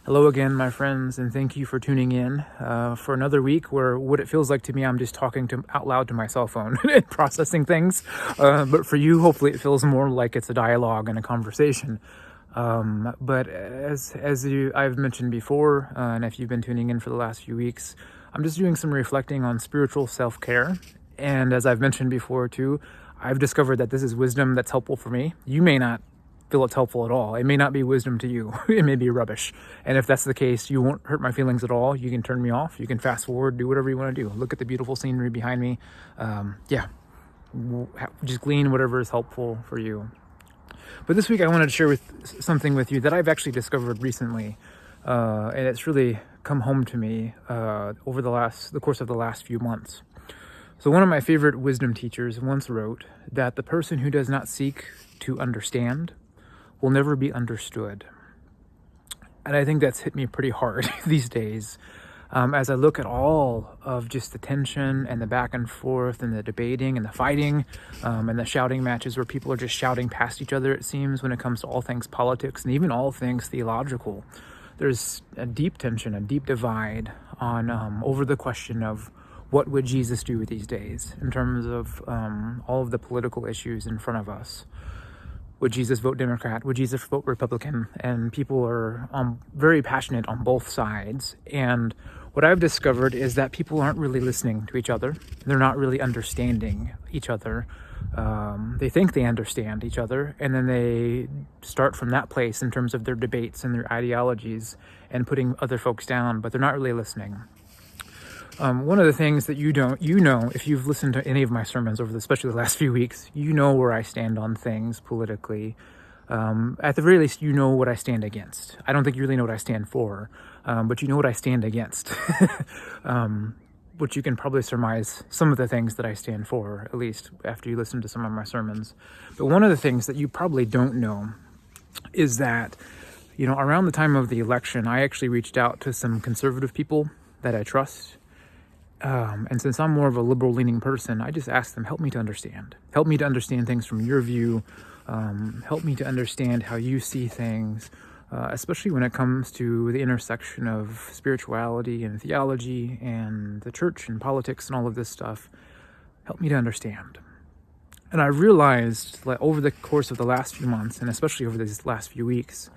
Hello again, my friends, and thank you for tuning in for another week where what it feels like to me, I'm just talking out loud to my cell phone and processing things. But for you, hopefully it feels more like it's a dialogue and a conversation. But I've mentioned before, and if you've been tuning in for the last few weeks, I'm just doing some reflecting on spiritual self-care. And as I've mentioned before too, I've discovered that this is wisdom that's helpful for me. You may not feel it's helpful at all. It may not be wisdom to you. It may be rubbish. And if that's the case, you won't hurt my feelings at all. You can turn me off. You can fast forward, do whatever you want to do. Look at the beautiful scenery behind me. Just glean whatever is helpful for you. But this week I wanted to share something with you that I've actually discovered recently. And it's really come home to me over the course of the last few months. So one of my favorite wisdom teachers once wrote that the person who does not seek to understand will never be understood. And I think that's hit me pretty hard these days. As I look at all of just the tension and the back and forth and the debating and the fighting and the shouting matches where people are just shouting past each other, it seems, when it comes to all things politics and even all things theological. There's a deep tension, a deep divide on over the question of what would Jesus do these days in terms of all of the political issues in front of us. Would Jesus vote Democrat? Would Jesus vote Republican? And people are very passionate on both sides. And what I've discovered is that people aren't really listening to each other. They're not really understanding each other. They think they understand each other, and then they start from that place in terms of their debates and their ideologies and putting other folks down, but they're not really listening. One of the things that you know, if you've listened to any of my sermons especially the last few weeks, you know where I stand on things politically. At the very least, you know what I stand against. I don't think you really know what I stand for, but you know what I stand against, which you can probably surmise some of the things that I stand for, at least after you listen to some of my sermons. But one of the things that you probably don't know is that, around the time of the election, I actually reached out to some conservative people that I trust. And since I'm more of a liberal-leaning person, I just asked them, help me to understand. Help me to understand things from your view. Help me to understand how you see things, especially when it comes to the intersection of spirituality and theology and the church and politics and all of this stuff. Help me to understand. And I realized that over the course of the last few months, and especially over these last few weeks,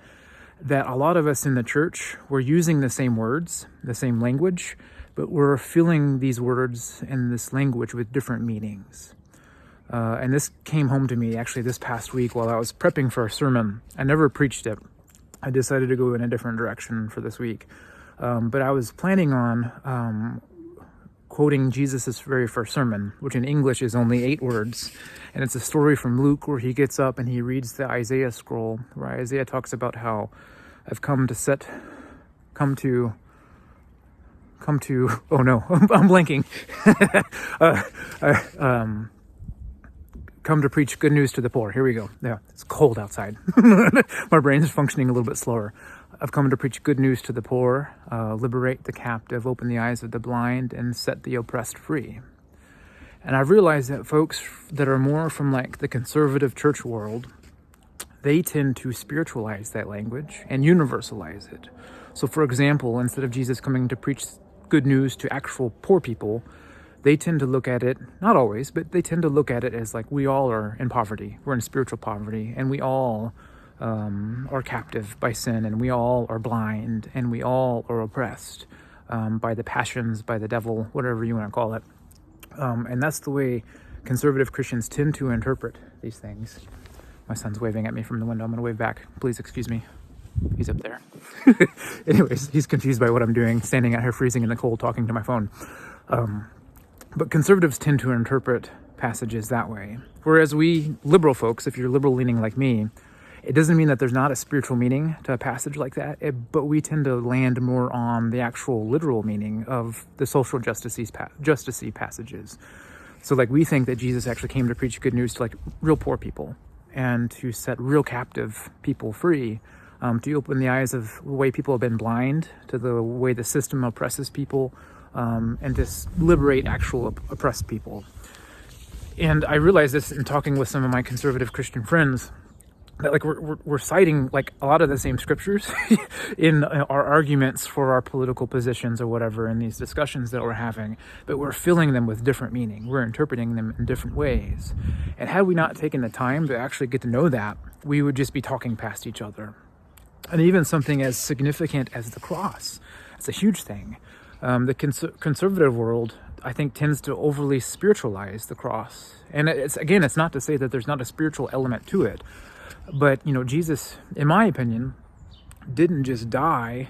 that a lot of us in the church were using the same words, the same language, but we're filling these words and this language with different meanings. And this came home to me actually this past week while I was prepping for a sermon. I never preached it. I decided to go in a different direction for this week. But I was planning on quoting Jesus' very first sermon, which in English is only 8 words. And it's a story from Luke where he gets up and he reads the Isaiah scroll, where Isaiah talks about how I've come to, oh no, I'm blanking. Come to preach good news to the poor. Here we go. Yeah, it's cold outside. My brain is functioning a little bit slower. I've come to preach good news to the poor, liberate the captive, open the eyes of the blind, and set the oppressed free. And I've realized that folks that are more from like the conservative church world, they tend to spiritualize that language and universalize it. So for example, instead of Jesus coming to preach good news to actual poor people, they tend to look at it, not always, but they tend to look at it as like we all are in poverty. We're in spiritual poverty, and we all are captive by sin, and we all are blind, and we all are oppressed by the passions, by the devil, whatever you want to call it. And that's the way conservative Christians tend to interpret these things. My son's waving at me from the window. I'm going to wave back. Please excuse me. He's up there. Anyways, he's confused by what I'm doing, standing out here freezing in the cold, talking to my phone. But conservatives tend to interpret passages that way. Whereas we liberal folks, if you're liberal leaning like me, it doesn't mean that there's not a spiritual meaning to a passage like that, but we tend to land more on the actual literal meaning of the social justicey passages. So like we think that Jesus actually came to preach good news to like real poor people and to set real captive people free, to open the eyes of the way people have been blind, to the way the system oppresses people, and to liberate actual oppressed people. And I realized this in talking with some of my conservative Christian friends, that like we're citing like a lot of the same scriptures in our arguments for our political positions or whatever in these discussions that we're having, but we're filling them with different meaning. We're interpreting them in different ways. And had we not taken the time to actually get to know that, we would just be talking past each other. And even something as significant as the cross, it's a huge thing. The conservative world, I think, tends to overly spiritualize the cross. And it's not to say that there's not a spiritual element to it. But, Jesus, in my opinion, didn't die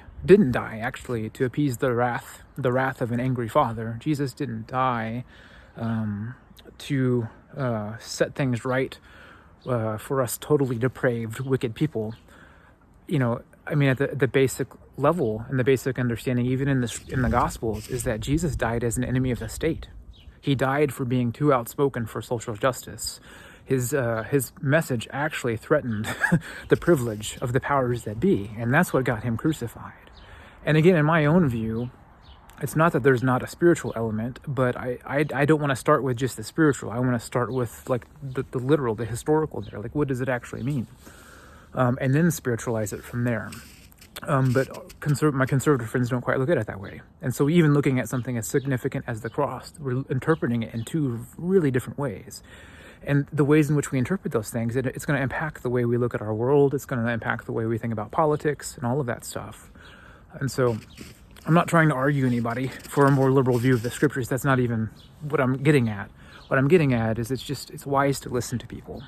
actually to appease the wrath of an angry father. Jesus didn't die to set things right for us totally depraved, wicked people. At the basic level and the basic understanding, even in the Gospels, is that Jesus died as an enemy of the state. He died for being too outspoken for social justice. His message actually threatened the privilege of the powers that be, and that's what got him crucified. And again, in my own view, it's not that there's not a spiritual element, but I don't want to start with just the spiritual. I want to start with like the literal, the historical there. Like, what does it actually mean? And then spiritualize it from there. But my conservative friends don't quite look at it that way. And so even looking at something as significant as the cross, we're interpreting it in two really different ways. And the ways in which we interpret those things, it's going to impact the way we look at our world. It's going to impact the way we think about politics and all of that stuff. And so I'm not trying to argue anybody for a more liberal view of the scriptures. That's not even what I'm getting at. What I'm getting at is it's wise to listen to people.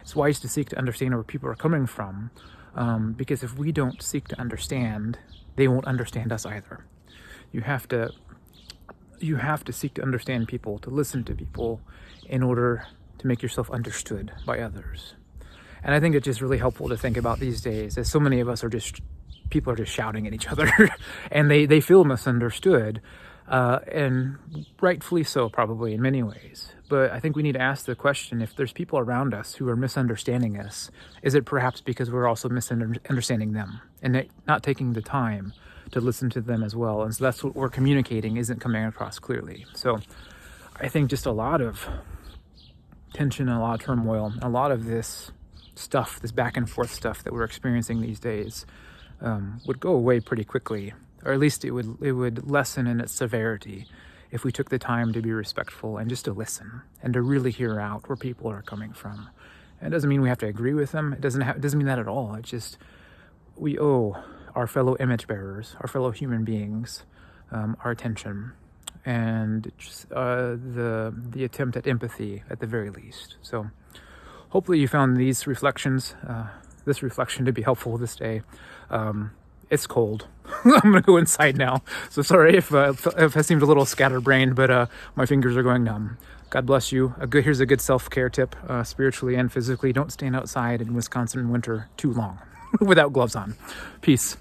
It's wise to seek to understand where people are coming from. Because if we don't seek to understand, they won't understand us either. You have to seek to understand people, to listen to people in order to make yourself understood by others. And I think it's just really helpful to think about these days, as so many of us people are just shouting at each other and they feel misunderstood, and rightfully so probably in many ways. But I think we need to ask the question, if there's people around us who are misunderstanding us, is it perhaps because we're also misunderstanding them and not taking the time to listen to them as well? And so that's what we're communicating isn't coming across clearly. So I think just a lot of tension and a lot of turmoil, a lot of this stuff, this back and forth stuff that we're experiencing these days would go away pretty quickly, or at least it would lessen in its severity if we took the time to be respectful and just to listen and to really hear out where people are coming from. And it doesn't mean we have to agree with them. It doesn't mean that at all. It's just we owe our fellow image bearers, our fellow human beings, our attention and just the attempt at empathy at the very least. So hopefully you found these reflections, this reflection to be helpful this day. It's cold. I'm going to go inside now. So sorry if I seemed a little scatterbrained, but my fingers are going numb. God bless you. Here's a good self-care tip, spiritually and physically. Don't stand outside in Wisconsin in winter too long without gloves on. Peace.